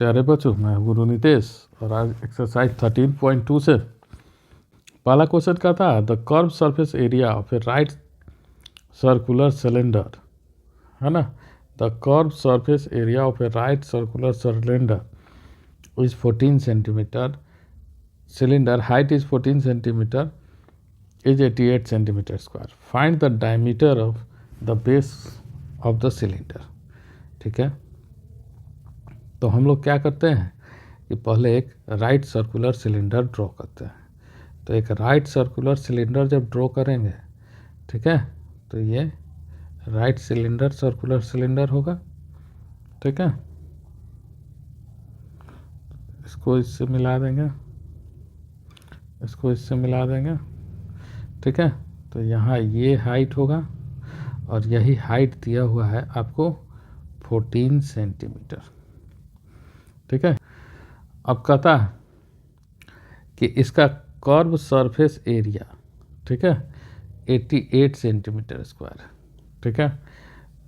प्यारे बच्चों, मैं हूं गुरु नितेश और आज एक्सरसाइज 13.2 से पहला क्वेश्चन का था the curve surface area of A right circular cylinder, है ना। The curve surface area of A right circular cylinder is 14 centimetre, cylinder height is 14 centimetre, is 88 centimetre square. Find the diameter of the base of the cylinder. ठीक है, तो हम लोग क्या करते हैं कि पहले एक राइट सर्कुलर सिलेंडर ड्रॉ करते हैं। तो एक राइट सर्कुलर सिलेंडर जब ड्रॉ करेंगे, ठीक है, तो ये राइट सिलेंडर सर्कुलर सिलेंडर होगा। ठीक है, इसको इससे मिला देंगे, इसको इससे मिला देंगे। ठीक है, तो यहाँ ये हाइट होगा और यही हाइट दिया हुआ है आपको 14 सेंटीमीटर। ठीक है, अब कहता है कि इसका कर्व सरफेस एरिया, ठीक है, 88 सेंटीमीटर स्क्वायर। ठीक है,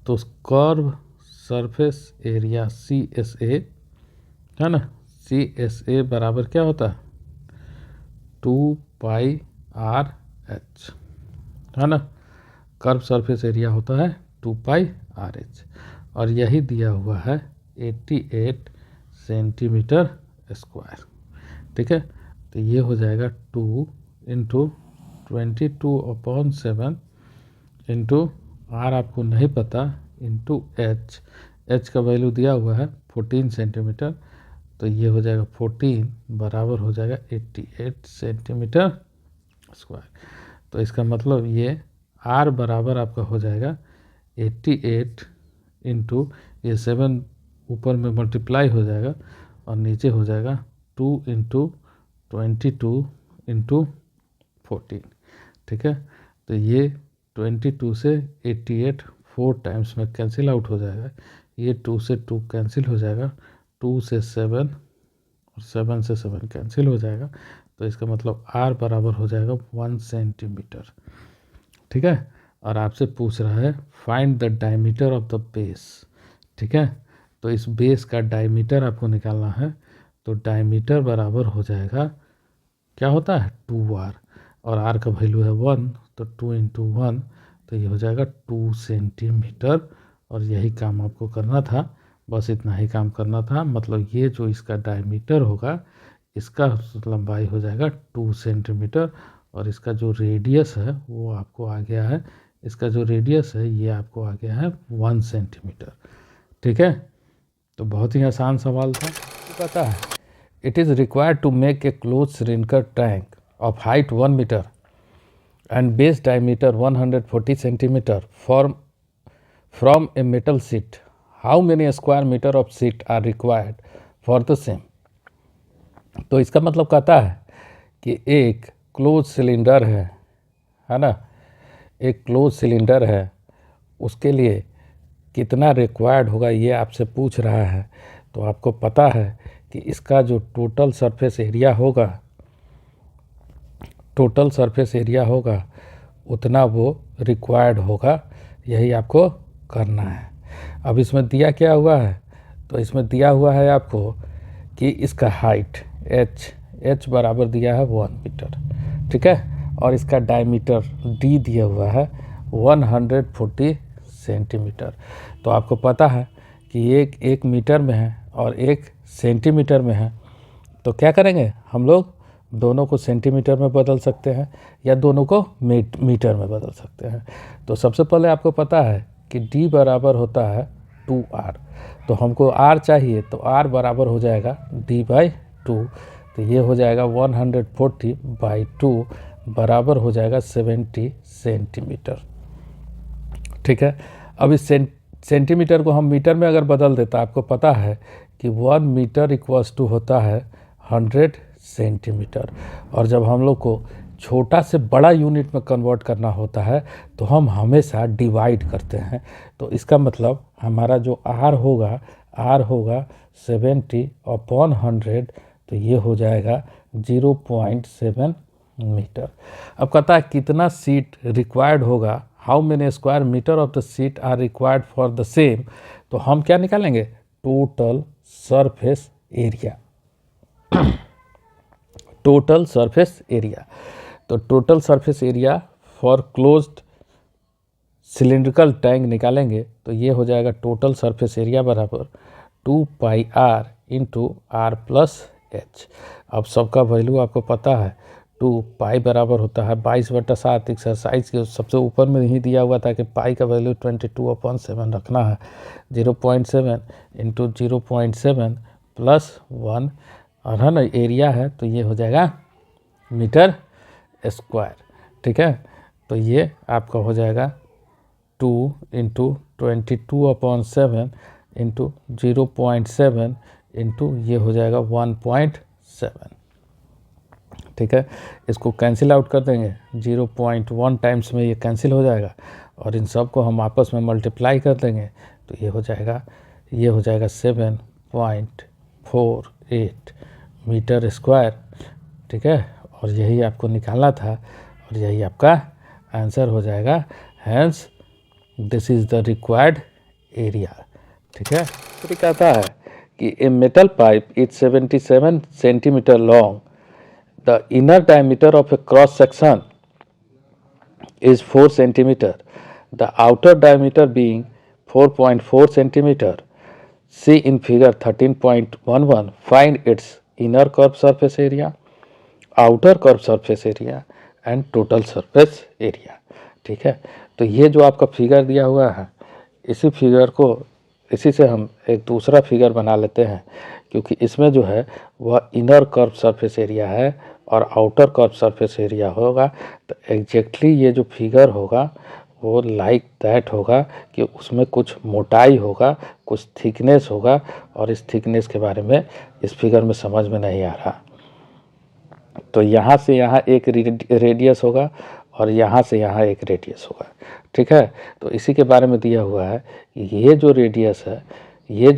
तो कर्व सरफेस एरिया CSA है ना, CSA बराबर क्या होता है 2πRH, है ना। कर्व सरफेस एरिया होता है 2πRH और यही दिया हुआ है 88 सेंटीमीटर स्क्वायर। ठीक है, तो ये हो जाएगा 2 इंटू 22/7 इंटू R आपको नहीं पता इंटू H का वैल्यू दिया हुआ है 14 सेंटीमीटर, तो ये हो जाएगा 14 बराबर हो जाएगा 88 सेंटीमीटर स्क्वायर। तो इसका मतलब ये R बराबर आपका हो जाएगा 88 इंटू ये 7 ऊपर में मल्टीप्लाई हो जाएगा और नीचे हो जाएगा 2 इंटू 22 इंटू 14। ठीक है, तो ये 22 से 88 4 टाइम्स में कैंसिल आउट हो जाएगा। ये 2 से 2 कैंसिल हो जाएगा, 2 से 7 और 7 से 7 कैंसिल हो जाएगा। तो इसका मतलब R बराबर हो जाएगा 1 सेंटीमीटर। ठीक है, और आपसे पूछ रहा है find the diameter of the base. ठीक है, तो इस बेस का डायमीटर आपको निकालना है। तो डायमीटर बराबर हो जाएगा, क्या होता है 2R और R का वैल्यू है 1, तो 2 इंटू 1, तो ये हो जाएगा 2 सेंटीमीटर। और यही काम आपको करना था, बस इतना ही काम करना था। मतलब ये जो इसका डायमीटर होगा, इसका लंबाई हो जाएगा 2 सेंटीमीटर और इसका जो रेडियस है वो आपको आ गया है, इसका जो रेडियस है ये आपको आ गया है 1 सेंटीमीटर। ठीक है, तो बहुत ही आसान सवाल था। पता है it is required to make a close cylinder tank of height 1 metre and base diameter 140 centimetre from a metal sheet. How many square metre of sheet are required for the same. तो इसका मतलब कहता है कि एक close cylinder है ना, एक क्लोज सिलेंडर है, उसके लिए कितना रिक्वायर्ड होगा ये आपसे पूछ रहा है। तो आपको पता है कि इसका जो टोटल सरफेस एरिया होगा, टोटल सरफेस एरिया होगा उतना वो रिक्वायर्ड होगा, यही आपको करना है। अब इसमें दिया क्या हुआ है, तो इसमें दिया हुआ है आपको कि इसका हाइट h बराबर दिया है 1 मीटर। ठीक है, और इसका डायमीटर d दिया हुआ है 140 सेंटीमीटर। तो आपको पता है कि एक मीटर में है और एक सेंटीमीटर में है, तो क्या करेंगे हम लोग दोनों को सेंटीमीटर में बदल सकते हैं या दोनों को मीटर में बदल सकते हैं। तो सबसे पहले आपको पता है कि d बराबर होता है 2R, तो हमको R चाहिए, तो R बराबर हो जाएगा d/2, तो ये हो जाएगा 140/2 बराबर हो जाएगा 70 सेंटीमीटर। ठीक है, अब इस सेंटीमीटर को हम मीटर में अगर बदल देता, आपको पता है कि 1 मीटर इक्वल्स टू होता है 100 सेंटीमीटर। और जब हम लोग को छोटा से बड़ा यूनिट में कन्वर्ट करना होता है तो हम हमेशा डिवाइड करते हैं। तो इसका मतलब हमारा जो R होगा 70/100, तो ये हो जाएगा 0.7 मीटर। अब कहता है कितना सीट रिक्वायर्ड होगा, how many square metre of the sheet are required for the same. तो हम क्या निकालेंगे, total surface area, total surface area. तो total surface area for closed cylindrical tank निकालेंगे तो ये हो जाएगा टोटल सरफेस एरिया बराबर 2 pi r into r plus h. अब सबका वैल्यू आपको पता है, 2 पाई बराबर होता है 22/7। एक्सरसाइज के सबसे ऊपर में ही दिया हुआ था कि पाई का वैल्यू 22/7 रखना है। 0.7 इंटू 0.7 प्लस 1, और है ना एरिया है तो ये हो जाएगा मीटर स्क्वायर। ठीक है, तो ये आपका हो जाएगा 2 इंटू 22/7 इंटू 0.7 इंटू ये हो जाएगा 1.7। ठीक है, इसको कैंसिल आउट कर देंगे, 0.1 टाइम्स में ये कैंसिल हो जाएगा और इन सब को हम आपस में मल्टीप्लाई कर देंगे तो ये हो जाएगा 7.48 मीटर स्क्वायर। ठीक है, और यही आपको निकालना था और यही आपका आंसर हो जाएगा। Hence this is the required area. ठीक है, फिर कहता है कि a metal pipe is 77 centimetre long, the inner diameter of a cross section is 4 centimeter, the outer diameter being 4.4 centimeter. See in figure 13.11, find its inner curved surface area, outer curved surface area and total surface area. ठीक है, तो ये जो आपका figure दिया हुआ है, इसी से हम एक दूसरा फिगर बना लेते हैं, क्योंकि इसमें जो है वह इनर कर्व सरफेस एरिया है और आउटर कर्व सरफेस एरिया होगा। तो एग्जैक्टली ये जो फिगर होगा वो लाइक दैट होगा कि उसमें कुछ मोटाई होगा, कुछ थिकनेस होगा, और इस थिकनेस के बारे में इस फिगर में समझ में नहीं आ रहा। तो यहाँ से यहाँ एक रेडियस होगा और यहाँ से यहाँ एक रेडियस होगा। ठीक है, तो इसी के बारे में दिया हुआ है कि ये जो रेडियस है ये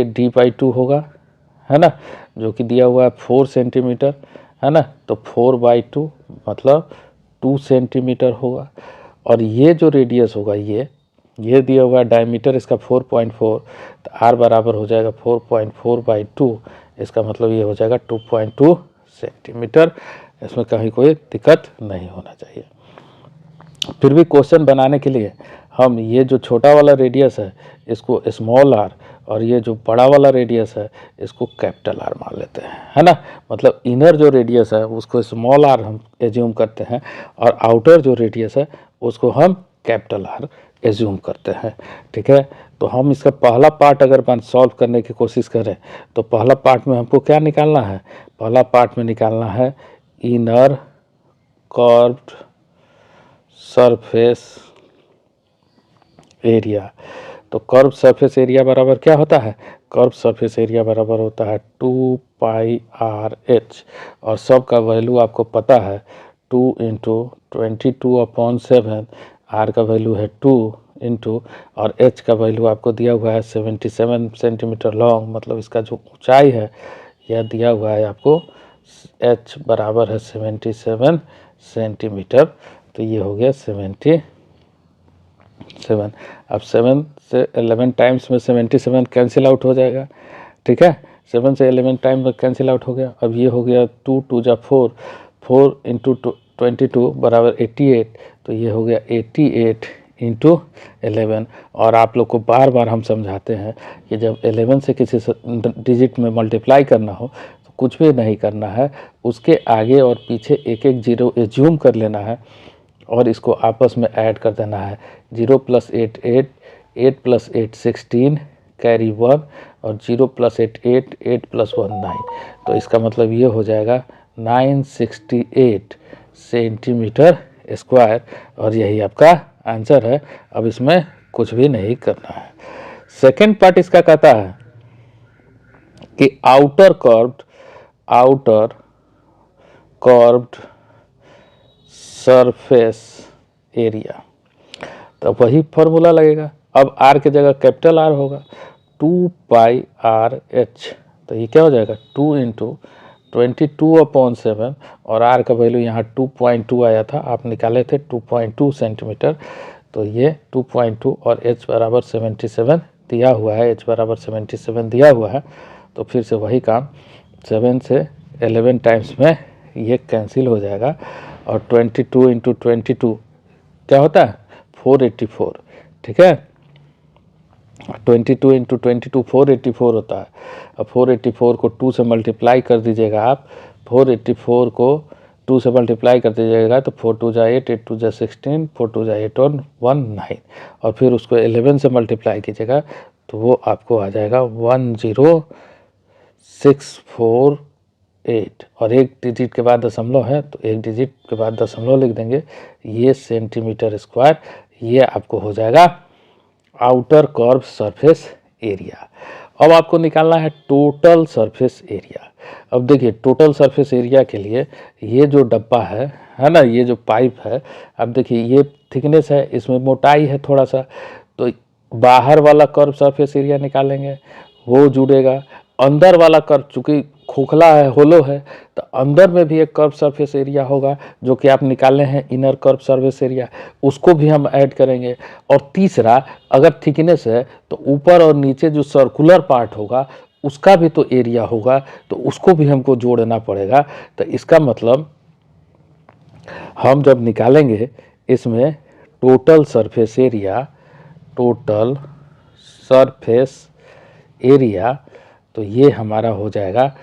d/2 होगा, है ना, जो कि दिया हुआ है 4 सेंटीमीटर, है ना, तो 4/2 मतलब 2 सेंटीमीटर होगा। और ये जो रेडियस होगा ये दिया हुआ है डायमीटर इसका 4.4, तो r बराबर हो जाएगा 4.4/2, इसका मतलब ये हो जाएगा 2.2 सेंटीमीटर। इसमें कहीं कोई दिक्कत नहीं होना चाहिए। फिर भी क्वेश्चन बनाने के लिए हम ये जो छोटा वाला रेडियस है इसको स्मॉल r और ये जो बड़ा वाला रेडियस है इसको कैपिटल R मान लेते हैं, है ना। मतलब इनर जो रेडियस है उसको स्मॉल r हम एज्यूम करते हैं और आउटर जो रेडियस है उसको हम कैपिटल R एज्यूम करते हैं। ठीक है, तो हम इसका पहला पार्ट अगर सॉल्व करने की कोशिश करें तो पहला पार्ट में हमको क्या निकालना है, पहला पार्ट में निकालना है इनर कर्व्ड सरफेस एरिया। तो कर्व सरफेस एरिया बराबर क्या होता है, कर्व सरफेस एरिया बराबर होता है 2 पाई आर एच, और सब का वैल्यू आपको पता है 2 इंटू 22/7, आर का वैल्यू है 2 इंटू, और एच का वैल्यू आपको दिया हुआ है 77 सेंटीमीटर लॉन्ग, मतलब इसका जो ऊंचाई है यह दिया हुआ है आपको, एच बराबर है 77 सेंटीमीटर। तो ये हो गया 77। अब 7 से 11 टाइम्स में 77 कैंसिल आउट हो जाएगा। ठीक है, 7 से 11 टाइम में कैंसिल आउट हो गया। अब ये हो गया 2 2 जा 4, 4 इंटू 22 बराबर 88, तो ये हो गया 88 इंटू 11। और आप लोग को बार बार हम समझाते हैं कि जब 11 से किसी डिजिट में मल्टीप्लाई करना हो तो कुछ भी नहीं करना है, उसके आगे और पीछे एक एक जीरो एज्यूम कर लेना है और इसको आपस में ऐड कर देना है। 0 + 8 8, 8 + 8 16, कैरी 1, और 0 + 8 8, 8 + 1 9। तो इसका मतलब ये हो जाएगा 968 सेंटीमीटर स्क्वायर, और यही आपका आंसर है। अब इसमें कुछ भी नहीं करना है। सेकेंड पार्ट इसका कहता है कि आउटर कर्व्ड सरफेस एरिया, तो वही फॉर्मूला लगेगा। अब r के जगह कैपिटल R होगा, 2 पाई आर एच, तो ये क्या हो जाएगा 2 इंटू 22/7, और r का वैल्यू यहाँ 2.2 आया था, आप निकाले थे 2.2 सेंटीमीटर, तो ये 2.2 और h बराबर 77 दिया हुआ है, h बराबर 77 दिया हुआ है, तो फिर से वही काम 7 से 11 टाइम्स में ये कैंसिल हो जाएगा और 22 इंटू 22 क्या होता है 484, ठीक है। 22 इंटू 22 484 होता है। अब 484 को 2 से मल्टीप्लाई कर दीजिएगा आप, 484 को 2 से मल्टीप्लाई कर दीजिएगा तो 4 2 जा 8, 8 2 जा 16, 4 2 जा 8 और 1 9, और फिर उसको 11 से मल्टीप्लाई कीजिएगा तो वो आपको आ जाएगा 10648, और एक डिजिट के बाद दशमलव है तो एक डिजिट के बाद दशमलव लिख देंगे, ये सेंटीमीटर स्क्वायर, ये आपको हो जाएगा आउटर कर्व सरफेस एरिया। अब आपको निकालना है टोटल सरफेस एरिया। अब देखिए टोटल सरफेस एरिया के लिए ये जो डब्बा है ना, ये जो पाइप है, अब देखिए ये थिकनेस है, इसमें मोटाई है थोड़ा सा, तो बाहर वाला कर्व सरफेस एरिया निकालेंगे, वो जुड़ेगा। अंदर वाला कर्व चूँकि खोखला है, होलो है, तो अंदर में भी एक कर्व सरफेस एरिया होगा जो कि आप निकाले हैं इनर कर्व सरफेस एरिया, उसको भी हम ऐड करेंगे। और तीसरा, अगर थिकनेस है तो ऊपर और नीचे जो सर्कुलर पार्ट होगा उसका भी तो एरिया होगा, तो उसको भी हमको जोड़ना पड़ेगा। तो इसका मतलब हम जब निकालेंगे इसमें total surface area, total surface area, तो ये हमारा हो जाएगा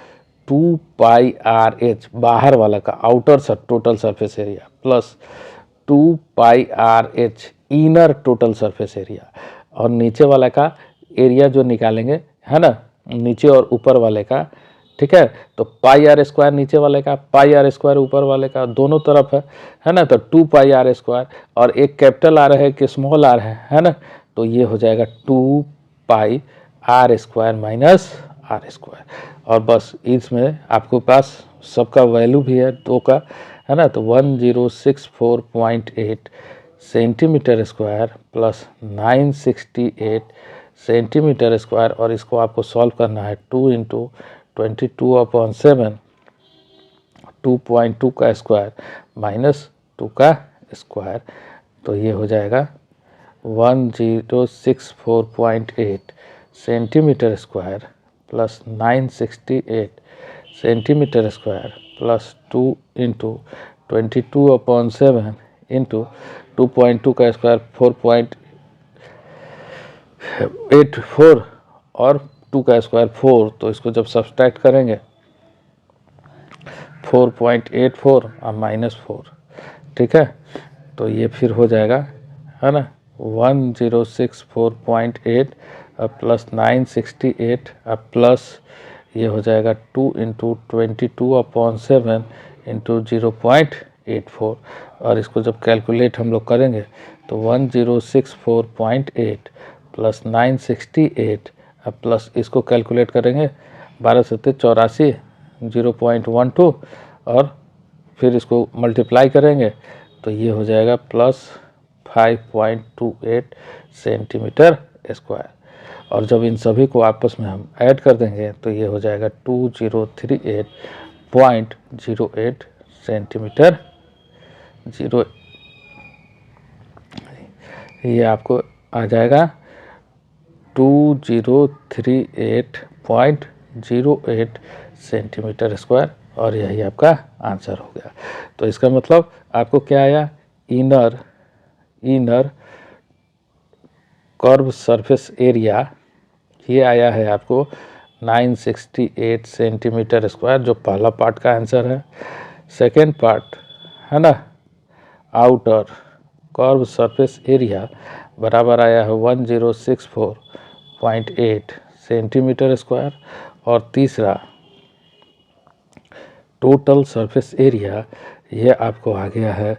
2 पाई आर एच बाहर वाला का outer total surface area plus 2 pi r h inner total surface area, और नीचे वाला का एरिया जो निकालेंगे है ना, नीचे और ऊपर वाले का, ठीक है। तो पाई आर स्क्वायर नीचे वाले का, पाई आर स्क्वायर ऊपर वाले का, दोनों तरफ है ना, तो 2 पाई आर स्क्वायर, और एक कैपिटल आर है कि स्मॉल आर है ना, तो ये हो जाएगा 2 pi r square minus r square. और बस इसमें आपके पास सबका वैल्यू भी है 2 का, है ना, तो 1064.8 centimetre square plus 968 centimetre square, और इसको आपको सॉल्व करना है 2 इंटू 22/7, 2.2 का स्क्वायर माइनस 2 का स्क्वायर, तो ये हो जाएगा 1064.8 centimetre square plus 968 centimetre square plus 2 into 22/7 into 2.2 का स्क्वायर 4.84 और 2 का स्क्वायर 4, तो इसको जब सब्सट्रैक्ट करेंगे 4.84 और -4, ठीक है, तो ये फिर हो जाएगा, है ना, 1064.8 प्लस 968 प्लस ये हो जाएगा 2 इंटू 22/7 इंटू 0.84, और इसको जब कैलकुलेट हम लोग करेंगे तो 1064.8 प्लस 968 प्लस इसको कैलकुलेट करेंगे 12 सत्ते 84 0.12, और फिर इसको मल्टीप्लाई करेंगे तो ये हो जाएगा प्लस 5.28 सेंटीमीटर स्क्वायर, और जब इन सभी को आपस में हम ऐड कर देंगे तो ये हो जाएगा 2038.08 सेंटीमीटर 0, ये आपको आ जाएगा 2038.08 सेंटीमीटर स्क्वायर, और यही आपका आंसर हो गया। तो इसका मतलब आपको क्या आया, इनर कर्व सरफेस एरिया ये आया है आपको 968 सेंटीमीटर स्क्वायर, जो पहला पार्ट का आंसर है। सेकेंड पार्ट है ना, आउटर कर्व सरफेस एरिया बराबर आया है 1064.8 सेंटीमीटर स्क्वायर, और तीसरा टोटल सरफेस एरिया ये आपको आ गया है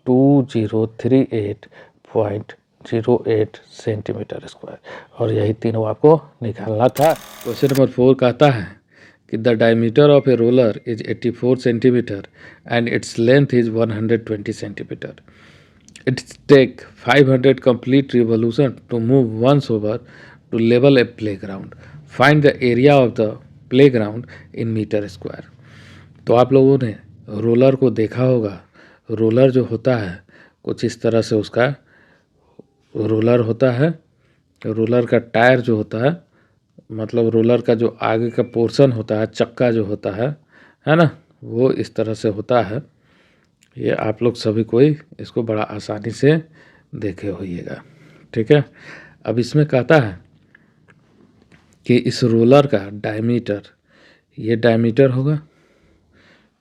2038.08 सेंटीमीटर स्क्वायर, और यही तीनों आपको निकालना था। क्वेश्चन नंबर 4 कहता है कि the diameter of a roller is 84 centimetre and its length is 120 centimetre. It take 500 complete revolution to move once over to level a playground. Find the area of the playground in meter square. तो आप लोगों ने roller को देखा होगा, roller जो होता है कुछ इस तरह से उसका रोलर होता है, रोलर का टायर जो होता है, मतलब रोलर का जो आगे का पोर्शन होता है, चक्का जो होता है ना, वो इस तरह से होता है। ये आप लोग सभी कोई इसको बड़ा आसानी से देखे होइएगा, ठीक है। अब इसमें कहता है कि इस रोलर का डायमीटर, ये डायमीटर होगा,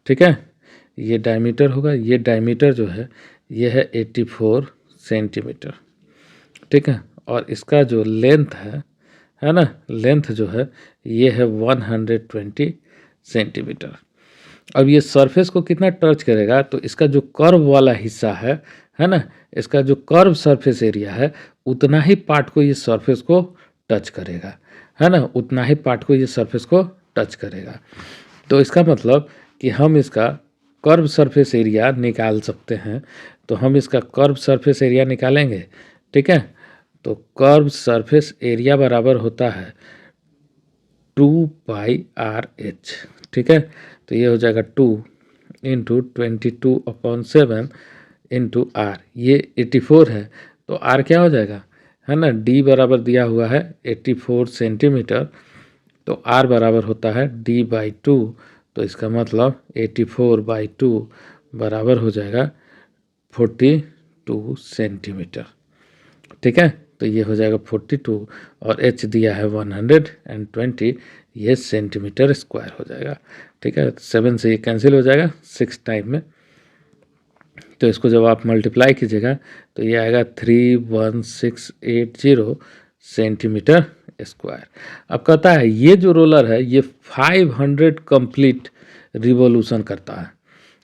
ठीक है, ये डायमीटर होगा। ये डायमीटर जो है ये है 84 सेंटीमीटर, ठीक है। और इसका जो लेंथ है ना, लेंथ जो है ये है 120 सेंटीमीटर। अब ये सरफेस को कितना टच करेगा, तो इसका जो कर्व वाला हिस्सा है ना, इसका जो कर्व सरफेस एरिया है उतना ही पार्ट को ये सरफेस को टच करेगा, है ना, उतना ही पार्ट को ये सरफेस को टच करेगा। तो इसका मतलब कि हम इसका कर्व सरफेस एरिया निकाल सकते हैं। तो हम इसका कर्व सरफेस एरिया निकालेंगे, ठीक है। तो कर्व सरफेस एरिया बराबर होता है 2πRH, ठीक है। तो ये हो जाएगा 2 इंटू 22/7 इंटू आर, ये 84 है, तो आर क्या हो जाएगा, है ना, डी बराबर दिया हुआ है 84 सेंटीमीटर, तो आर बराबर होता है d/2। तो इसका मतलब 84/2 बराबर हो जाएगा 42 सेंटीमीटर, ठीक है। तो ये हो जाएगा 42 और h दिया है 120, ये सेंटीमीटर स्क्वायर हो जाएगा, ठीक है। 7 से ये कैंसिल हो जाएगा 6 टाइम में। तो इसको जब आप मल्टीप्लाई कीजिएगा तो ये आएगा 31680 सेंटीमीटर स्क्वायर। अब कहता है ये जो रोलर है ये 500 कंप्लीट रिवॉल्यूशन करता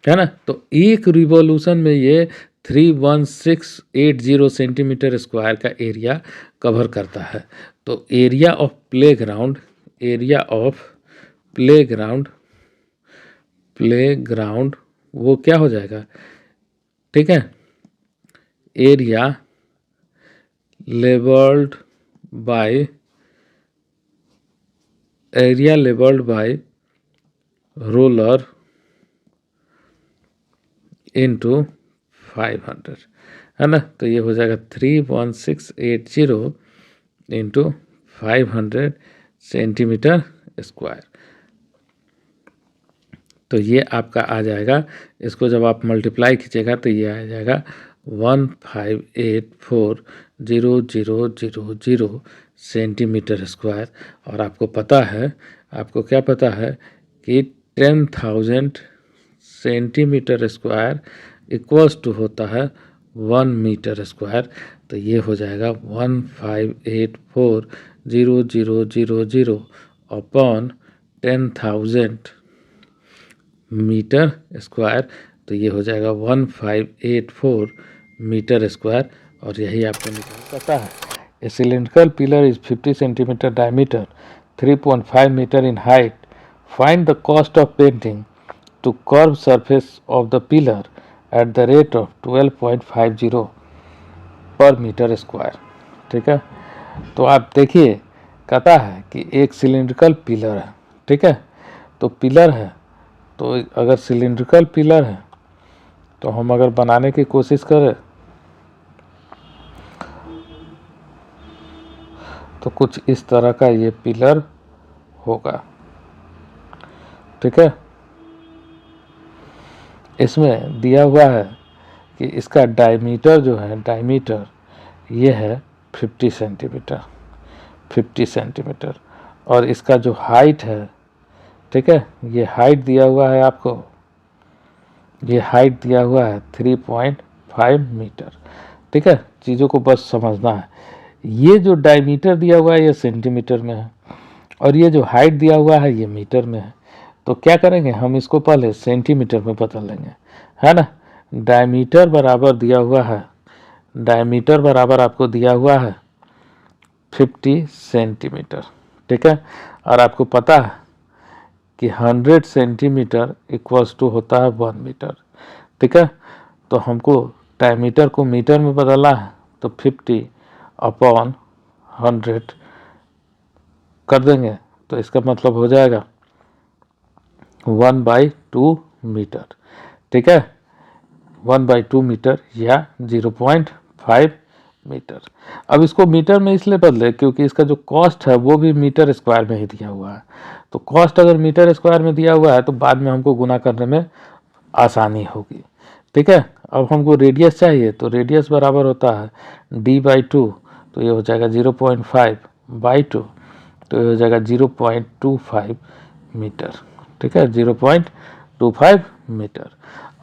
है ना। तो एक रिवॉल्यूशन में ये 31680 सेंटीमीटर स्क्वायर का एरिया कवर करता है। तो area of playground, area of playground वो क्या हो जाएगा, ठीक है, area levelled by roller into 500, है ना। तो ये हो जाएगा 31680 इंटू 500 सेंटीमीटर स्क्वायर। तो ये आपका आ जाएगा, इसको जब आप मल्टीप्लाई कीजिएगा तो ये आ जाएगा 1584000 सेंटीमीटर स्क्वायर। और आपको पता है, आपको क्या पता है कि 10,000 सेंटीमीटर स्क्वायर इक्वल्स टू होता है 1 मीटर स्क्वायर। तो ये हो जाएगा 1584000 अपॉन 10,000 मीटर स्क्वायर। तो ये हो जाएगा 1584 मीटर स्क्वायर। और यही आपको निकाल पता है। A cylindrical pillar is 50 centimetre diameter, 3.5 metre in height. Find the cost of painting to curve surface of the pillar at the rate of 12.50 per metre square, ठीक है। तो आप देखिए, कहता है कि एक सिलिंड्रिकल पिलर है, ठीक है। तो पिलर है, तो अगर सिलिंड्रिकल पिलर है तो हम अगर बनाने की कोशिश करें तो कुछ इस तरह का ये पिलर होगा, ठीक है। इसमें दिया हुआ है कि इसका डायमीटर जो है, डायमीटर ये है 50 सेंटीमीटर, 50 सेंटीमीटर। और इसका जो हाइट है, ठीक है, ये हाइट दिया हुआ है आपको, ये हाइट दिया हुआ है 3.5 मीटर, ठीक है। चीज़ों को बस समझना है। ये जो डायमीटर दिया हुआ है ये सेंटीमीटर में है और ये जो हाइट दिया हुआ है ये मीटर में है। तो क्या करेंगे, हम इसको पहले सेंटीमीटर में बदल लेंगे, है ना। डायमीटर बराबर दिया हुआ है, डायमीटर बराबर आपको दिया हुआ है 50 सेंटीमीटर, ठीक है। और आपको पता है कि 100 सेंटीमीटर इक्वल्स टू होता है 1 मीटर, ठीक है। तो हमको डायमीटर को मीटर में बदलना है, तो 50 अपॉन 100 कर देंगे। तो इसका मतलब हो जाएगा 1/2 मीटर, ठीक है, 1/2 मीटर या 0.5 मीटर। अब इसको मीटर में इसलिए बदले क्योंकि इसका जो कॉस्ट है वो भी मीटर स्क्वायर में ही दिया हुआ है। तो कॉस्ट अगर मीटर स्क्वायर में दिया हुआ है तो बाद में हमको गुना करने में आसानी होगी। ठीक है, अब हमको रेडियस चाहिए तो रेडियस बराबर होता है d/2, तो ये हो जाएगा 0.5/2, तो ये हो जाएगा 0.25 मीटर। ठीक है, 0.25 मीटर।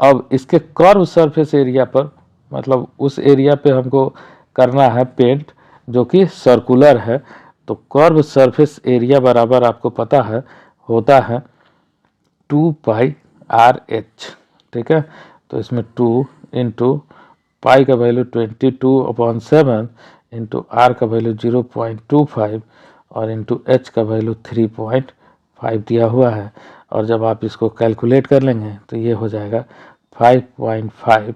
अब इसके कर्व सरफेस एरिया पर, मतलब उस एरिया पे हमको करना है पेंट जो कि सर्कुलर है, तो कर्व सरफेस एरिया बराबर आपको पता है होता है 2πRH। ठीक है, तो इसमें 2 इंटू पाई का वैल्यू 22/7 इंटू आर का वैल्यू 0.25 और इंटू एच का वैल्यू 3.5 दिया हुआ है। और जब आप इसको कैलकुलेट कर लेंगे तो ये हो जाएगा 5.5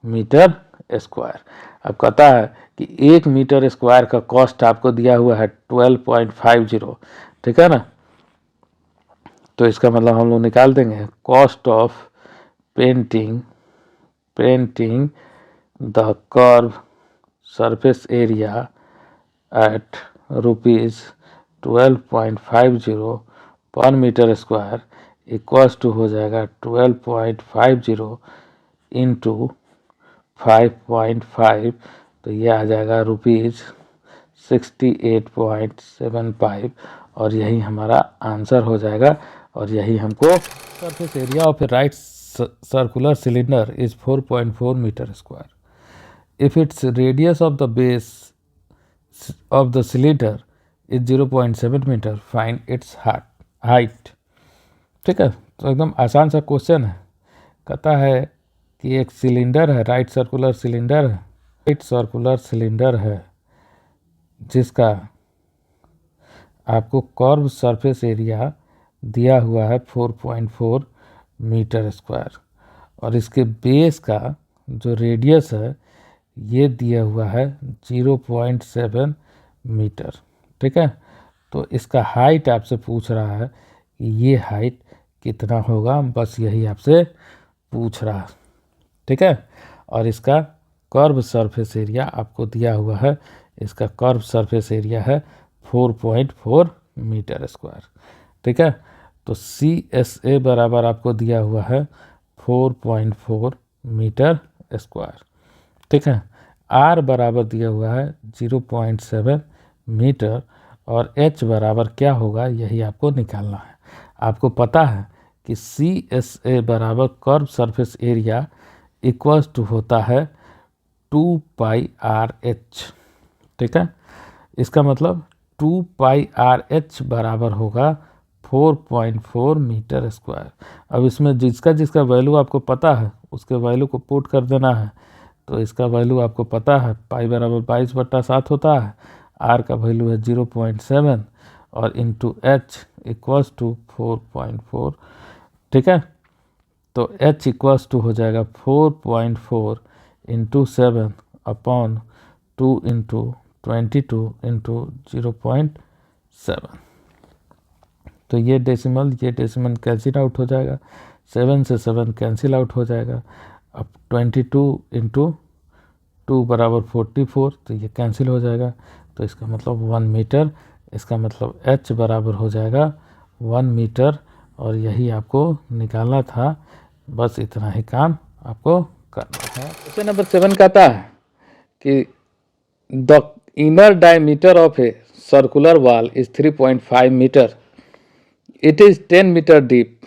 मीटर स्क्वायर। अब कहता है कि 1 मीटर स्क्वायर का कॉस्ट आपको दिया हुआ है 12.50। ठीक है ना, तो इसका मतलब हम लोग निकाल देंगे cost of painting the curve surface area at ₹12.50 per metre square equals to हो जाएगा 12.50 इंटू 5.5, तो ये आ जाएगा ₹68.75 और यही हमारा आंसर हो जाएगा। और यही हमको surface area of A right circular cylinder is 4.4 meter square. If its radius of the base of the cylinder is 0.7 meter, find its height. ठीक है, तो एकदम आसान सा क्वेश्चन है। कहता है कि एक सिलेंडर है, राइट सर्कुलर सिलेंडर है जिसका आपको कर्व सरफेस एरिया दिया हुआ है 4.4 मीटर स्क्वायर और इसके बेस का जो रेडियस है ये दिया हुआ है 0.7 मीटर। ठीक है, तो इसका हाइट आपसे पूछ रहा है कि ये हाइट कितना होगा, बस यही आपसे पूछ रहा है। ठीक है, और इसका कर्व सरफेस एरिया आपको दिया हुआ है, इसका कर्व सरफेस एरिया है 4.4 मीटर स्क्वायर। ठीक है, तो CSA बराबर आपको दिया हुआ है 4.4 मीटर स्क्वायर। ठीक है, R बराबर दिया हुआ है 0.7 मीटर और H बराबर क्या होगा यही आपको निकालना है। आपको पता है कि CSA बराबर curve surface area equals to होता है 2πRH। ठीक है, इसका मतलब 2πRH बराबर होगा 4.4 मीटर स्क्वायर। अब इसमें जिसका वैल्यू आपको पता है उसके वैल्यू को पुट कर देना है। तो इसका वैल्यू आपको पता है पाई बराबर 22/7 होता है, आर का वैल्यू है 0.7 और इंटू एच इक्वल्स टू 4.4। ठीक है, तो एच इक्वल्स टू हो जाएगा 4.4 इंटू 7 अपॉन 2 इंटू 22 इंटू 0.7। तो ये डेसिमल कैंसिल आउट हो जाएगा, 7 से 7 कैंसिल आउट हो जाएगा। अब 22 इंटू 2 बराबर 44, तो ये कैंसिल हो जाएगा। तो इसका मतलब 1 मीटर, इसका मतलब h बराबर हो जाएगा 1 मीटर और यही आपको निकालना था। बस इतना ही काम आपको करना है। क्वेश्चन नंबर 7 कहता है कि the inner diameter of a circular wall is 3.5 metre, it is 10 metre deep.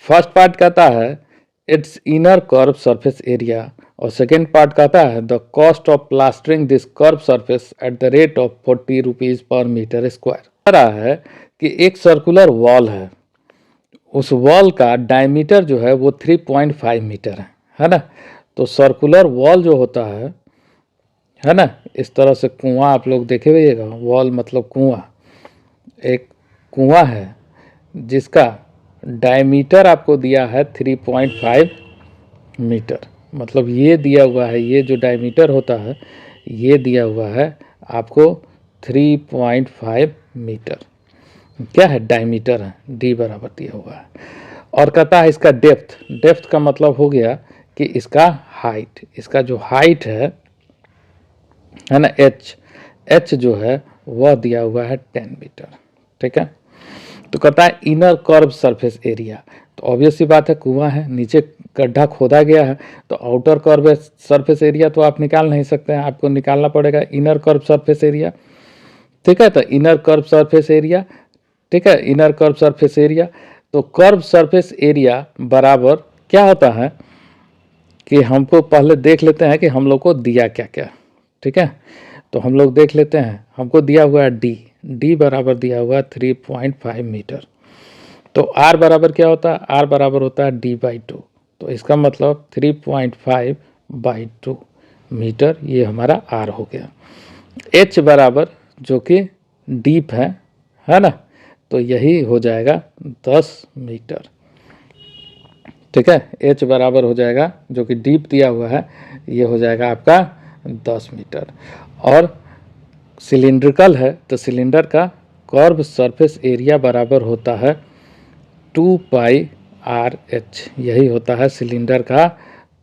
First part कहता है its inner curve surface area और सेकेंड पार्ट कहता है the cost of plastering this curve surface at the rate of 40 rupees per metre square. कह रहा है कि एक सर्कुलर वॉल है, उस वॉल का डायमीटर जो है वो 3.5 मीटर है ना। तो सर्कुलर वॉल जो होता है ना, इस तरह से कुआं आप लोग देखे हुएगा, वॉल मतलब कुआं, एक कुआं है जिसका डायमीटर आपको दिया है 3.5 मीटर। मतलब ये दिया हुआ है, ये जो डायमीटर होता है ये दिया हुआ है आपको 3.5 मीटर। क्या है, डायमीटर है, डी बराबर दिया हुआ है। और कहता है इसका डेप्थ का मतलब हो गया कि इसका हाइट, इसका जो हाइट है है ना। एच जो है वह दिया हुआ है 10 मीटर, ठीक है। तो कहता है इनर कर्व सरफेस एरिया, तो ऑब्वियस सी बात है कुआं है, नीचे गड्ढा खोदा गया है, तो आउटर कर्व सरफेस एरिया तो आप निकाल नहीं सकते हैं, आपको निकालना पड़ेगा इनर कर्व सरफेस एरिया, ठीक है। तो इनर कर्व सरफेस एरिया, ठीक है, इनर कर्व सरफेस एरिया। तो कर्व सरफेस एरिया बराबर क्या होता है कि हमको पहले देख लेते हैं कि हम लोग को दिया क्या क्या, ठीक है। तो हम लोग देख लेते हैं, हमको दिया हुआ है डी बराबर दिया हुआ है 3.5 मीटर। तो आर बराबर क्या होता है, आर बराबर होता है d/2, तो इसका मतलब 3.5/2 मीटर, ये हमारा आर हो गया। एच बराबर जो कि डीप है ना, तो यही हो जाएगा 10 मीटर, ठीक है। एच बराबर हो जाएगा जो कि डीप दिया हुआ है, ये हो जाएगा आपका 10 मीटर। और सिलिंड्रिकल है तो सिलेंडर का कर्व सरफेस एरिया बराबर होता है 2πRh, यही होता है सिलेंडर का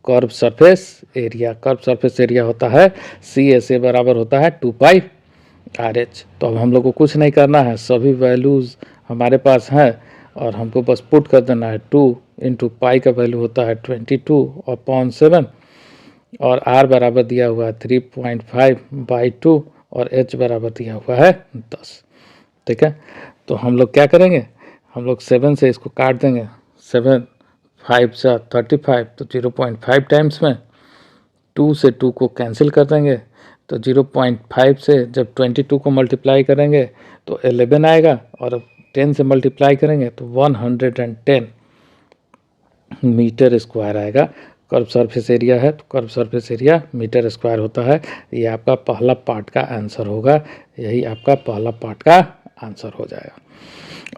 curve surface area. Curve surface area होता है CSA बराबर होता है 2πRh। तो अब हम लोग को कुछ नहीं करना है, सभी वैल्यूज़ हमारे पास हैं और हमको बस पुट कर देना है। 2 × पाई का वैल्यू होता है 22/7 और R बराबर दिया हुआ है 3.5/2 और H बराबर दिया हुआ है 10, ठीक है। तो हम लोग क्या करेंगे, हम लोग 7 से इसको काट देंगे, 7 5 से 35, तो 0.5 टाइम्स में 2 से 2 को कैंसिल कर देंगे, तो 0.5 से जब 22 को मल्टीप्लाई करेंगे तो 11 आएगा और 10 से मल्टीप्लाई करेंगे तो 110 मीटर स्क्वायर आएगा। कर्व सरफेस एरिया है तो curve surface area metre square होता है। ये आपका पहला पार्ट का आंसर होगा, यही आपका पहला पार्ट का आंसर हो जाएगा।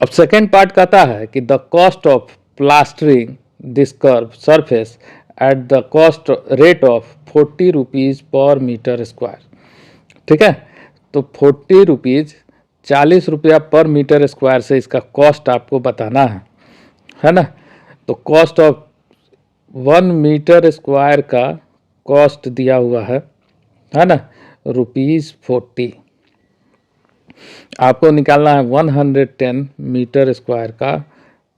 अब सेकेंड पार्ट कहता है कि the cost of plastering this curve surface at the cost rate of 40 rupees पर मीटर स्क्वायर, ठीक है। तो 40 रुपीज़ 40 रुपया पर मीटर स्क्वायर से इसका कॉस्ट आपको बताना है ना। तो कॉस्ट ऑफ 1 मीटर स्क्वायर का कॉस्ट दिया हुआ है ना, ₹40। आपको निकालना है 110 मीटर स्क्वायर का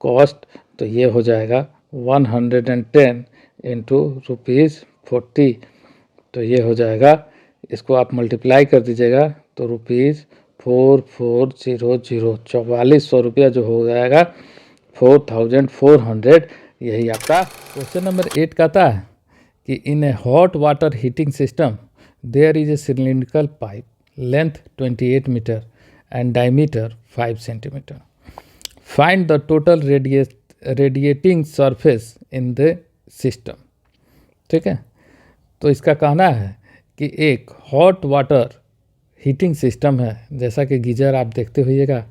कॉस्ट, तो ये हो जाएगा 110 इंटू ₹40, तो ये हो जाएगा, इसको आप मल्टीप्लाई कर दीजिएगा तो ₹4400 4400 रुपया जो हो जाएगा 4400, यही आपका। क्वेश्चन नंबर 8 कहता है कि in a hot water heating system there is a cylindrical pipe length 28 metre and diameter 5 centimeter. Find the total radiating surface in the system, ठीक है। तो इसका कहना है कि एक हॉट वाटर हीटिंग सिस्टम है, जैसा कि गीजर आप देखते होइएगा,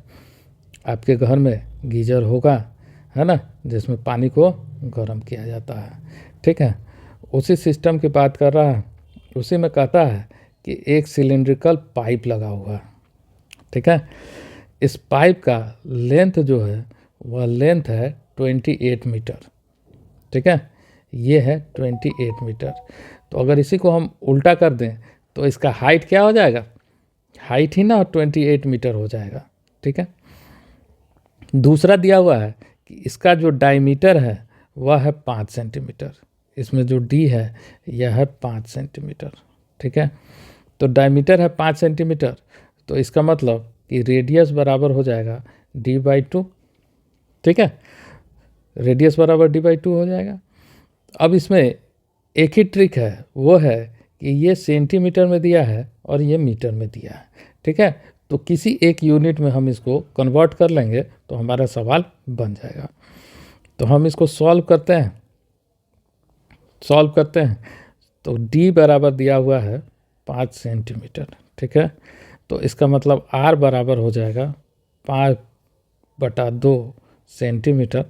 आपके घर में गीजर होगा, है ना, जिसमें पानी को गर्म किया जाता है, ठीक है। उसी सिस्टम की बात कर रहा है, उसी में कहता है कि एक सिलिंड्रिकल पाइप लगा हुआ है, ठीक है। इस पाइप का लेंथ जो है वह लेंथ है 28 मीटर, ठीक है, ये है 28 मीटर। तो अगर इसी को हम उल्टा कर दें तो इसका हाइट क्या हो जाएगा, हाइट ही ना 28 मीटर हो जाएगा, ठीक है। दूसरा दिया हुआ है कि इसका जो डायमीटर है वह है 5 सेंटीमीटर, इसमें जो डी है यह है 5 सेंटीमीटर, ठीक है। तो डायमीटर है 5 सेंटीमीटर, तो इसका मतलब कि रेडियस बराबर हो जाएगा d/2, ठीक है, रेडियस बराबर d/2 हो जाएगा। अब इसमें एक ही ट्रिक है, वो है कि ये सेंटीमीटर में दिया है और ये मीटर में दिया है, ठीक है। तो किसी एक यूनिट में हम इसको कन्वर्ट कर लेंगे तो हमारा सवाल बन जाएगा। तो हम इसको सॉल्व करते हैं, तो d बराबर दिया हुआ है 5 सेंटीमीटर, ठीक है। तो इसका मतलब r बराबर हो जाएगा 5/2 सेंटीमीटर,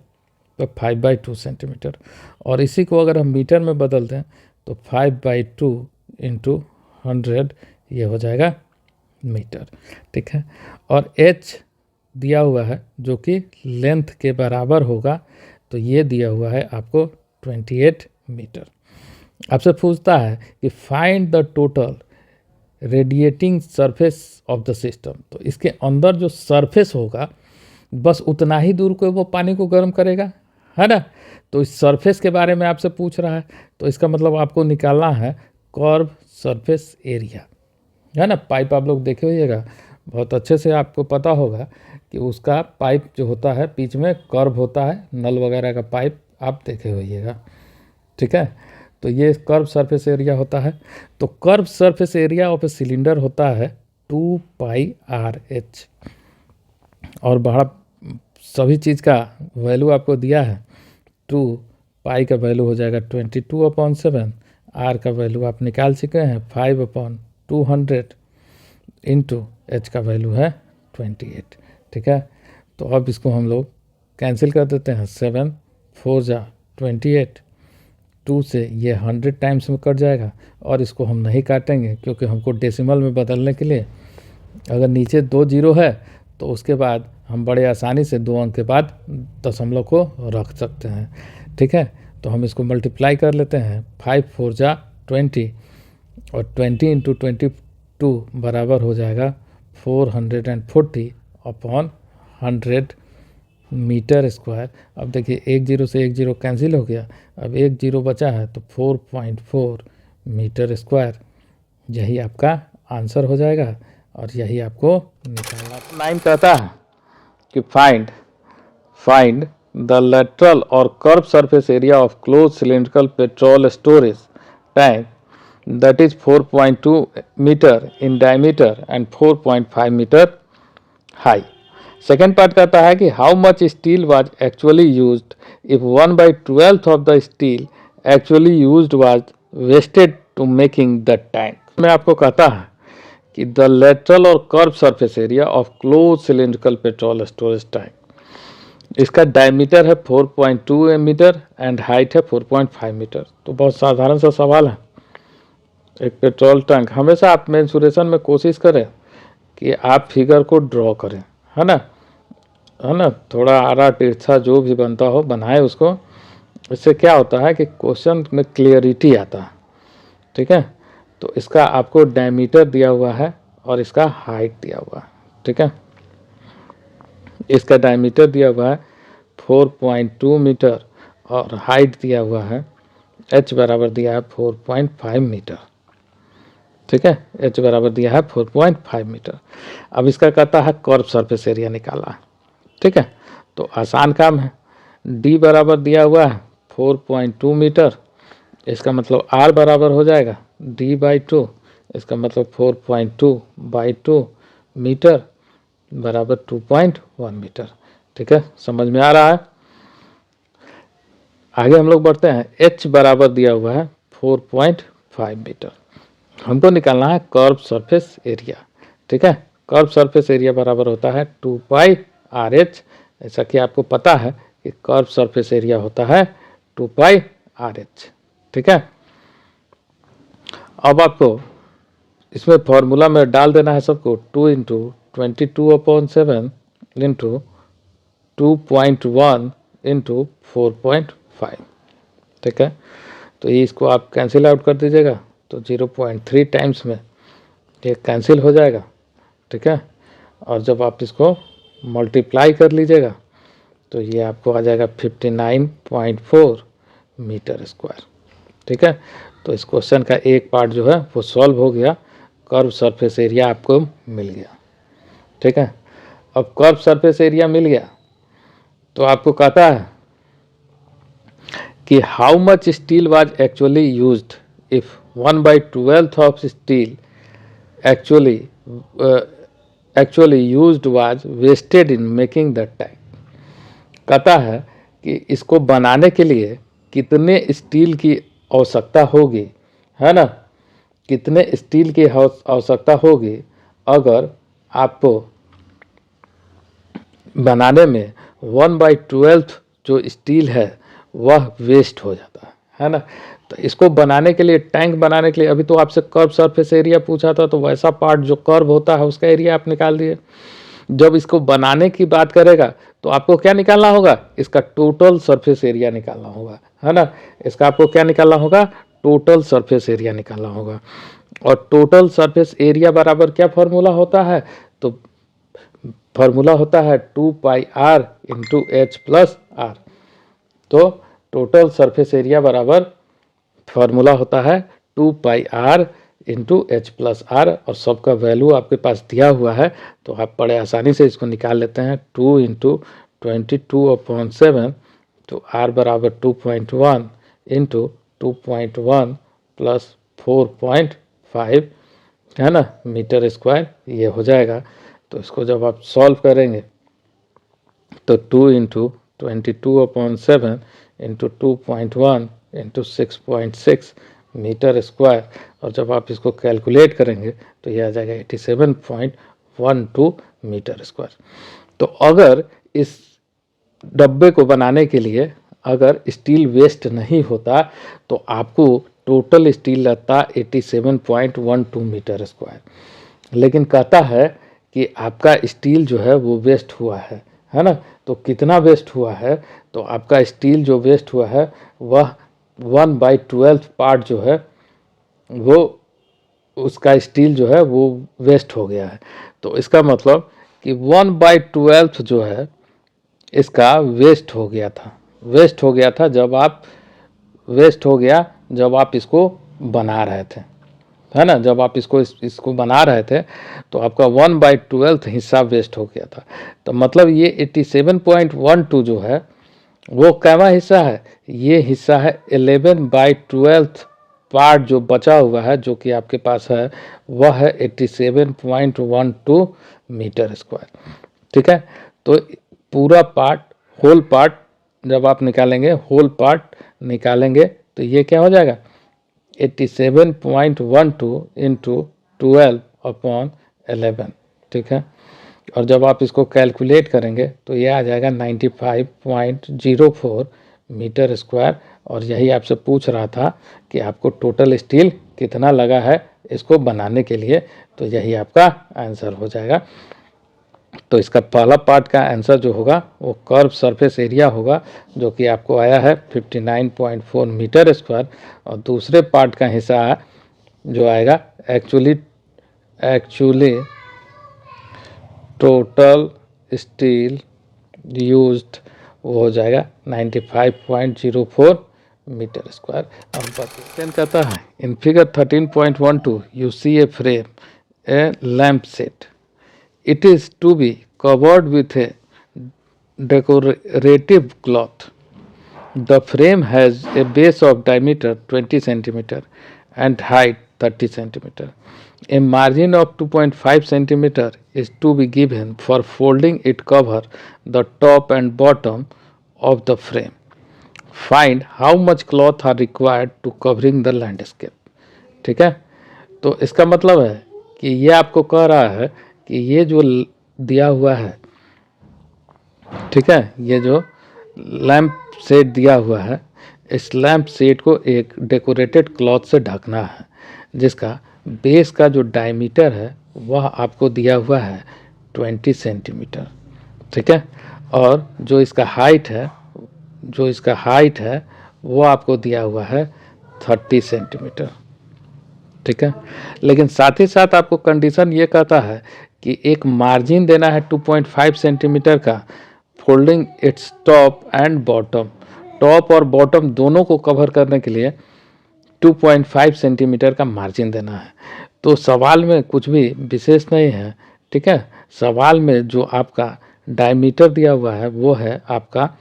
तो 5/2 सेंटीमीटर। और इसी को अगर हम मीटर में बदल दें तो 5/2 × 100, ये हो जाएगा मीटर, ठीक है। और h दिया हुआ है जो कि लेंथ के बराबर होगा, तो ये दिया हुआ है आपको 28 मीटर। आपसे पूछता है कि find the total radiating surface of the system. तो इसके अंदर जो सरफेस होगा बस उतना ही दूर को वो पानी को गर्म करेगा, है ना। तो इस सरफेस के बारे में आपसे पूछ रहा है, तो इसका मतलब आपको निकालना है कर्व सरफेस एरिया, है ना। पाइप आप लोग देखे होइएगा, बहुत अच्छे से आपको पता होगा कि उसका पाइप जो होता है बीच में कर्व होता है, नल वगैरह का पाइप आप देखे होइएगा, ठीक है। तो ये कर्व सरफेस एरिया होता है। तो curve surface area of a cylinder होता है 2πr/h। और बड़ा सभी चीज़ का वैल्यू आपको दिया है। 2 का वैल्यू हो जाएगा 22/7, r का वैल्यू आप निकाल चुके हैं 5/200, इंटू h का वैल्यू है 28, ठीक है। तो अब इसको हम लोग कैंसिल कर देते हैं, 7 4 जा 28, 2 से ये 100 टाइम्स में कट जाएगा, और इसको हम नहीं काटेंगे क्योंकि हमको डेसिमल में बदलने के लिए अगर नीचे 2 जीरो है तो उसके बाद हम बड़े आसानी से 2 अंक के बाद दशमलव को रख सकते हैं, ठीक है। तो हम इसको मल्टीप्लाई कर लेते हैं, 5 4 जा 20, और 20 इंटू 22 बराबर हो जाएगा 440/100 मीटर स्क्वायर। अब देखिए 1 जीरो से 1 जीरो कैंसिल हो गया, अब 1 जीरो बचा है, तो 4.4 मीटर स्क्वायर, यही आपका आंसर हो जाएगा, और यही आपको निकालना। 9 कहता है कि फाइंड द लेटरल और curve surface area of close cylindrical petrol storage tank that is 4.2 metre in diameter and 4.5 metre high. Second part कहता है कि how much steel was actually used if 1/12 of the steel actually used was wasted to making the tank. मैं आपको कहता है कि the lateral और curve surface area of close cylindrical petrol storage tank, इसका डायमीटर है 4.2 मीटर एंड हाइट है 4.5 metre. तो बहुत साधारण सा सवाल है। एक पेट्रोल टैंक, हमेशा आप मेंसुरेशन में कोशिश करें कि आप फिगर को ड्रॉ करें, है ना, थोड़ा आड़ा तिरछा जो भी बनता हो बनाए उसको। इससे क्या होता है कि क्वेश्चन में क्लियरिटी आता है, ठीक है। तो इसका आपको डायमीटर दिया हुआ है और इसका हाइट दिया हुआ है, ठीक है। इसका डायमीटर दिया हुआ है 4.2 मीटर और हाइट दिया हुआ है, h बराबर दिया है 4.5 मीटर, ठीक है। h बराबर दिया है 4.5 मीटर। अब इसका कहता है कर्व सरफेस एरिया निकाला, ठीक है। तो आसान काम है। d बराबर दिया हुआ है 4.2 मीटर, इसका मतलब r बराबर हो जाएगा d/2, इसका मतलब 4.2/2 मीटर बराबर 2.1 मीटर, ठीक है। समझ में आ रहा है। आगे हम लोग बढ़ते हैं। h बराबर दिया हुआ है 4.5 मीटर, हमको निकालना है कर्व सरफेस एरिया, ठीक है। कर्व सरफेस एरिया बराबर होता है 2πr/h। ऐसा कि आपको पता है कि कर्व सरफेस एरिया होता है 2πr/h, ठीक है। अब आपको इसमें फॉर्मूला में डाल देना है सबको, 2 इंटू 22/7 इंटू 2.1 इंटू 4.5, ठीक है। तो ये इसको आप कैंसिल आउट कर दीजिएगा, तो 0.3 टाइम्स में ये कैंसिल हो जाएगा, ठीक है। और जब आप इसको मल्टीप्लाई कर लीजिएगा तो ये आपको आ जाएगा 59.4 मीटर स्क्वायर, ठीक है। तो इस क्वेश्चन का एक पार्ट जो है वो सॉल्व हो गया, कर्व सरफेस एरिया आपको मिल गया, ठीक है। अब कर्व सरफेस एरिया मिल गया तो आपको कहता है कि how much steel was actually used if 1/12 of steel actually used was wasted in making the tank. कहता है कि इसको बनाने के लिए कितने स्टील की आवश्यकता होगी, है ना, कितने स्टील की आवश्यकता होगी अगर आपको बनाने में 1/12 जो स्टील है वह वेस्ट हो जाता है ना। तो इसको बनाने के लिए, टैंक बनाने के लिए, अभी तो आपसे कर्व सरफेस एरिया पूछा था, तो वैसा पार्ट जो कर्व होता है उसका एरिया आप निकाल दिए। जब इसको बनाने की बात करेगा तो आपको क्या निकालना होगा, इसका टोटल सरफेस एरिया निकालना होगा, है ना। इसका आपको क्या निकालना होगा, टोटल सरफेस एरिया निकालना होगा। और टोटल सरफेस एरिया बराबर क्या फॉर्मूला होता है, तो फॉर्मूला होता है 2πr into h plus r. तो टोटल सरफेस एरिया बराबर फॉर्मूला होता है 2πr into h plus are, और सबका वैल्यू आपके पास दिया हुआ है, तो आप बड़े आसानी से इसको निकाल लेते हैं। 2 इंटू 22/7, तो आर बराबर 2.1 इंटू 2.1 प्लस 4.5 है ना मीटर स्क्वायर, ये हो जाएगा। तो इसको जब आप सॉल्व करेंगे तो 2 into 22/7 into 2.1 into 6.6 metre square, और जब आप इसको कैलकुलेट करेंगे तो यह आ जाएगा 87.12 मीटर स्क्वायर। तो अगर इस डब्बे को बनाने के लिए अगर स्टील वेस्ट नहीं होता तो आपको टोटल स्टील लगता 87.12 मीटर स्क्वायर, लेकिन कहता है कि आपका स्टील जो है वो वेस्ट हुआ है ना। तो कितना वेस्ट हुआ है, तो आपका स्टील जो वेस्ट हुआ है वह 1/12 पार्ट जो है वो उसका स्टील जो है वो वेस्ट हो गया है। तो इसका मतलब कि 1/12 जो है इसका वेस्ट हो गया था जब आप इसको बना रहे थे, है ना। जब आप इसको बना रहे थे तो आपका 1/12 हिस्सा वेस्ट हो गया था। तो मतलब ये 87.12 जो है वो कैवा हिस्सा है, ये हिस्सा है 11/12 पार्ट जो बचा हुआ है, जो कि आपके पास है वह है 87.12 मीटर स्क्वायर। ठीक है, तो पूरा पार्ट होल पार्ट जब आप निकालेंगे, होल पार्ट निकालेंगे तो ये क्या हो जाएगा 87.12 इंटू 12/11। ठीक है, और जब आप इसको कैलकुलेट करेंगे तो ये आ जाएगा 95.04 मीटर स्क्वायर। और यही आपसे पूछ रहा था कि आपको टोटल स्टील कितना लगा है इसको बनाने के लिए, तो यही आपका आंसर हो जाएगा। तो इसका पहला पार्ट का आंसर जो होगा वो कर्व सरफेस एरिया होगा, जो कि आपको आया है 59.4 मीटर स्क्वायर, और दूसरे पार्ट का हिस्सा जो आएगा एक्चुअली टोटल स्टील यूज्ड वो हो जाएगा 95.04 मीटर स्क्वायर। अब क्वेश्चन कहता है in figure 13.12 you see a frame a lamp set, it is to be covered with a decorative cloth. The frame has a base of diameter 20 cm and height 30 cm. A margin of 2.5 cm is to be given for folding it cover the top and bottom of the frame. Find how much cloth are required to covering the landscape. ठीक है, तो इसका मतलब है कि ये आपको कह रहा है कि ये जो दिया हुआ है, ठीक है, ये जो लैंप सेट दिया हुआ है, इस लैंप सेट को एक डेकोरेटेड क्लॉथ से ढकना है, जिसका बेस का जो डायमीटर है वह आपको दिया हुआ है 20 सेंटीमीटर। ठीक है, और जो इसका हाइट है वो आपको दिया हुआ है 30 सेंटीमीटर। ठीक है, लेकिन साथ ही साथ आपको कंडीशन ये कहता है कि एक मार्जिन देना है 2.5 सेंटीमीटर का, folding its top and bottom, top और बॉटम दोनों को कवर करने के लिए 2.5 सेंटीमीटर का मार्जिन देना है। तो सवाल में कुछ भी विशेष नहीं है। ठीक है, सवाल में जो आपका डायमीटर दिया हुआ है वो है आपका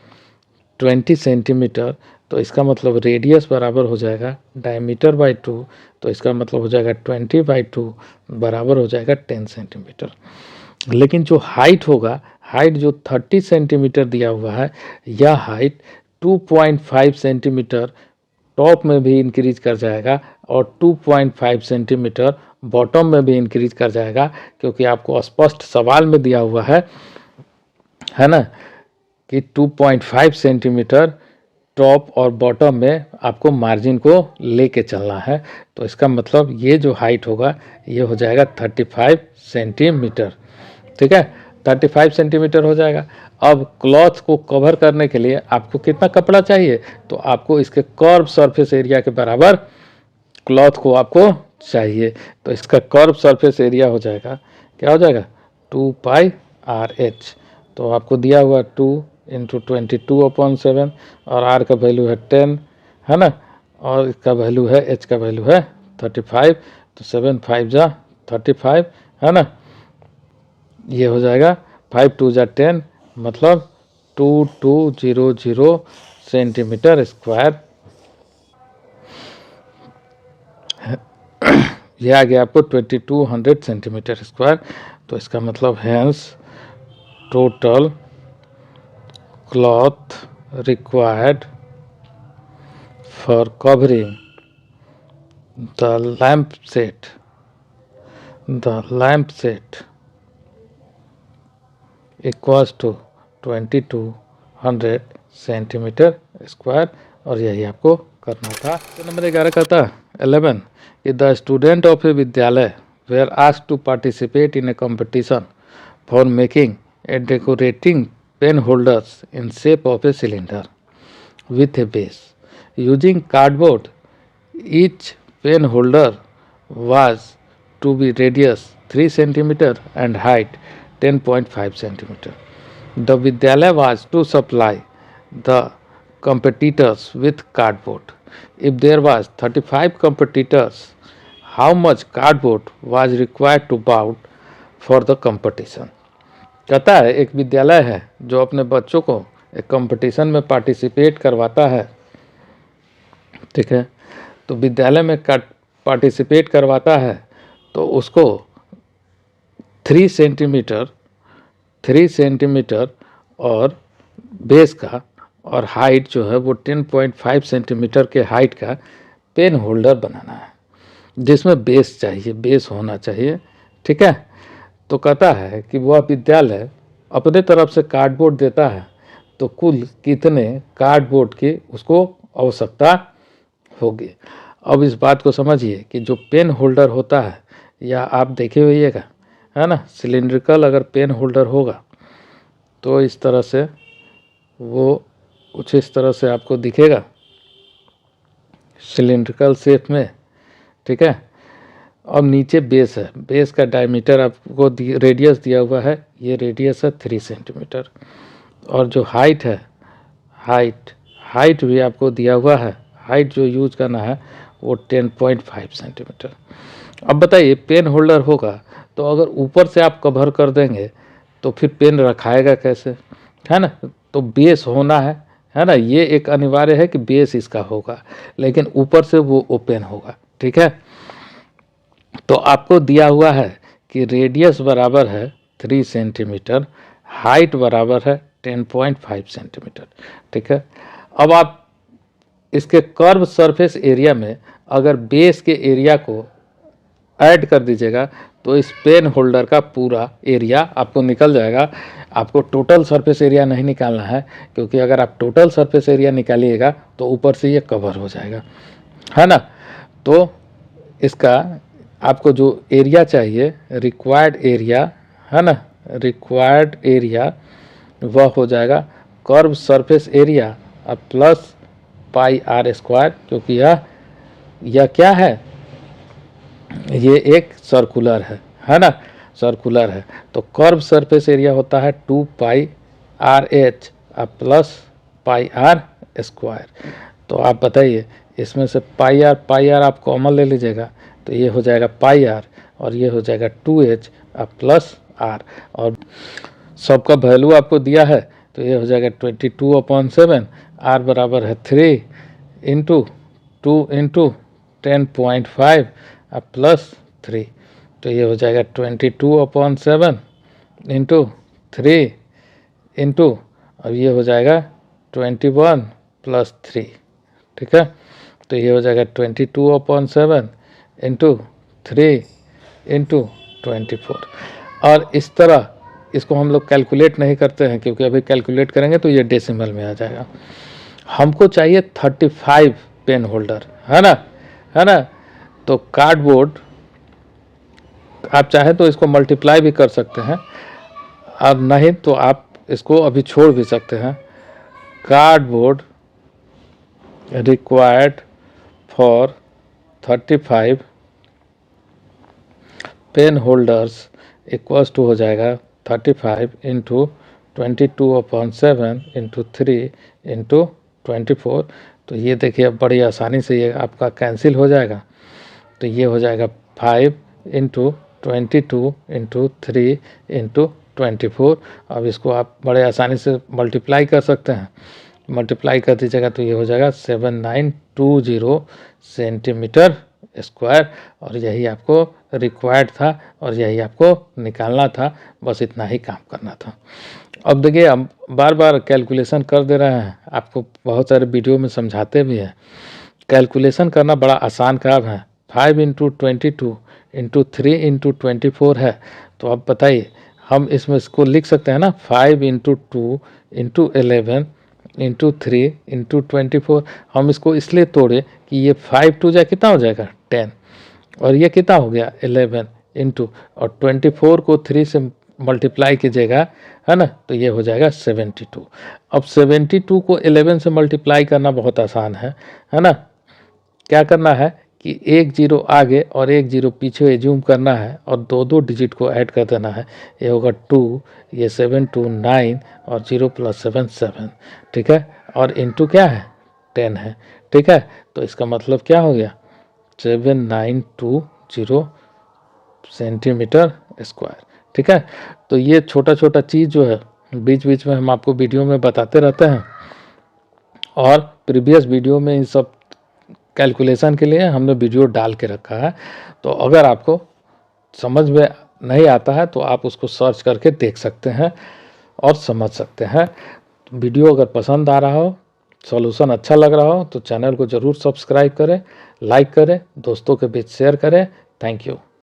20 सेंटीमीटर, तो इसका मतलब रेडियस बराबर हो जाएगा डायमीटर बाई 2, तो इसका मतलब हो जाएगा 20/2 बराबर हो जाएगा 10 सेंटीमीटर। लेकिन जो हाइट होगा, हाइट जो 30 सेंटीमीटर दिया हुआ है, यह हाइट 2.5 सेंटीमीटर टॉप में भी इंक्रीज कर जाएगा और 2.5 सेंटीमीटर बॉटम में भी इंक्रीज कर जाएगा, क्योंकि आपको स्पष्ट सवाल में दिया हुआ है ना, कि 2.5 सेंटीमीटर टॉप और बॉटम में आपको मार्जिन को लेके चलना है। तो इसका मतलब ये जो हाइट होगा ये हो जाएगा 35 सेंटीमीटर। ठीक है, 35 सेंटीमीटर हो जाएगा। अब क्लॉथ को कवर करने के लिए आपको कितना कपड़ा चाहिए, तो आपको इसके कर्व सरफेस एरिया के बराबर क्लॉथ को आपको चाहिए। तो इसका कर्व सरफेस एरिया हो जाएगा, क्या हो जाएगा, 2πr(h). तो आपको दिया हुआ 2 × 22/7 और r का वैल्यू है 10, है ना, और इसका वैल्यू है, h का वैल्यू है 35। तो 7 5 जा 35, है ना, ये हो जाएगा 5 2 जा 10, मतलब 2200 सेंटीमीटर स्क्वायर। ये आ गया आपको 2200 सेंटीमीटर स्क्वायर। तो इसका मतलब hence total cloth required for covering the lamp set equals to 2200 centimetre square. और यही आपको करना था। तो नंबर 11 का था 11 कि the student of a Vidyalaya were asked to participate in a competition for making a decorating pen holders in shape of a cylinder with a base using cardboard. Each pen holder was to be radius 3 cm and height 10.5 cm. The Vidyalaya was to supply the competitors with cardboard. If there was 35 competitors, how much cardboard was required to bound for the competition? कहता है एक विद्यालय है जो अपने बच्चों को एक कंपटीशन में पार्टिसिपेट करवाता है, ठीक है। तो विद्यालय में पार्टिसिपेट करवाता है तो उसको 3 सेंटीमीटर और बेस का और हाइट जो है वो 10.5 सेंटीमीटर के हाइट का पेन होल्डर बनाना है, जिसमें बेस चाहिए, बेस होना चाहिए, ठीक है। तो कहता है कि वह विद्यालय अपने तरफ से कार्डबोर्ड देता है, तो कुल कितने कार्डबोर्ड की उसको आवश्यकता होगी। अब इस बात को समझिए कि जो पेन होल्डर होता है, या आप देखे होइएगा, है ना, सिलिंड्रिकल अगर पेन होल्डर होगा तो इस तरह से वो कुछ इस तरह से आपको दिखेगा सिलिंड्रिकल शेप में, ठीक है। अब नीचे बेस है, बेस का डायमीटर आपको रेडियस दिया हुआ है, ये रेडियस है 3 सेंटीमीटर, और जो हाइट है, हाइट भी आपको दिया हुआ है, हाइट जो यूज करना है वो 10.5 सेंटीमीटर। अब बताइए पेन होल्डर होगा तो अगर ऊपर से आप कवर कर देंगे तो फिर पेन रखाएगा कैसे, है ना। तो बेस होना है ना, ये एक अनिवार्य है कि बेस इसका होगा, लेकिन ऊपर से वो ओपन होगा, ठीक है। तो आपको दिया हुआ है कि रेडियस बराबर है 3 सेंटीमीटर, हाइट बराबर है 10.5 सेंटीमीटर, ठीक है। अब आप इसके कर्व सरफेस एरिया में अगर बेस के एरिया को ऐड कर दीजिएगा तो इस पेन होल्डर का पूरा एरिया आपको निकल जाएगा। आपको टोटल सरफेस एरिया नहीं निकालना है, क्योंकि अगर आप टोटल सरफेस एरिया निकालिएगा तो ऊपर से ये कवर हो जाएगा, है ना। तो इसका आपको जो एरिया चाहिए, रिक्वायर्ड एरिया, है ना, रिक्वायर्ड एरिया वह हो जाएगा curve surface area plus πr², क्योंकि यह क्या है, ये एक सर्कुलर है ना, सर्कुलर है। तो कर्व सरफेस एरिया होता है 2πrh प्लस πr²। तो आप बताइए इसमें से πr आप कॉमन ले लीजिएगा तो ये हो जाएगा πr और ये हो जाएगा 2h प्लस r, और सबका वैल्यू आपको दिया है तो ये हो जाएगा 22/7, r बराबर है 3 × 2 × 10.5 प्लस 3, तो ये हो जाएगा 22/7 × 3 × अब ये हो जाएगा 21 + 3, ठीक है। तो ये हो जाएगा 22/7 × 3 × 24। और इस तरह इसको हम लोग कैलकुलेट नहीं करते हैं, क्योंकि अभी कैलकुलेट करेंगे तो ये डेसिमल में आ जाएगा। हमको चाहिए 35 पेन होल्डर, है ना। तो कार्डबोर्ड आप चाहे तो इसको मल्टीप्लाई भी कर सकते हैं, और नहीं तो आप इसको अभी छोड़ भी सकते हैं। Cardboard required for 35 pen holders equals to हो जाएगा 35 इंटू 22/7 इंटू 3 इंटू 24। तो ये देखिए अब बड़ी आसानी से ये आपका कैंसिल हो जाएगा। तो ये हो जाएगा 5 इंटू 22 इंटू 3 इंटू 24। अब इसको आप बड़े आसानी से मल्टीप्लाई कर सकते हैं। मल्टीप्लाई कर दीजिएगा तो ये हो जाएगा 7920 सेंटीमीटर स्क्वायर। और यही आपको रिक्वायर्ड था और यही आपको निकालना था, बस इतना ही काम करना था। अब देखिए हम बार बार कैलकुलेशन कर दे रहे हैं, आपको बहुत सारे वीडियो में समझाते भी हैं। कैलकुलेशन करना बड़ा आसान काम है। 5 इंटू 22 इंटू 3 इंटू 24 है। तो अब बताइए हम इसमें इसको लिख सकते हैं ना, 5 इंटू 2 इंटू 11 इंटू 3 इंटू 24। हम इसको इसलिए तोड़े कि ये 5 2 जा कितना हो जाएगा 10, और ये कितना हो गया 11 इंटू, और 24 को 3 से मल्टीप्लाई कीजिएगा, है ना, तो ये हो जाएगा 72। अब 72 को 11 से मल्टीप्लाई करना बहुत आसान है ना। क्या करना है कि एक जीरो आगे और एक जीरो पीछे एज्यूम करना है और दो दो डिजिट को ऐड कर देना है। ये होगा 2, ये 7 2 9 और 0 + 7 7, ठीक है। और इंटू क्या है 10 है, ठीक है। तो इसका मतलब क्या हो गया 7920 सेंटीमीटर स्क्वायर, ठीक है। तो ये छोटा छोटा चीज़ जो है बीच बीच में हम आपको वीडियो में बताते रहते हैं, और प्रीवियस वीडियो में इन सब कैलकुलेशन के लिए हमने वीडियो डाल के रखा है। तो अगर आपको समझ में नहीं आता है तो आप उसको सर्च करके देख सकते हैं और समझ सकते हैं। वीडियो अगर पसंद आ रहा हो, सॉल्यूशन अच्छा लग रहा हो, तो चैनल को ज़रूर सब्सक्राइब करें, लाइक करें, दोस्तों के बीच शेयर करें। Thank you.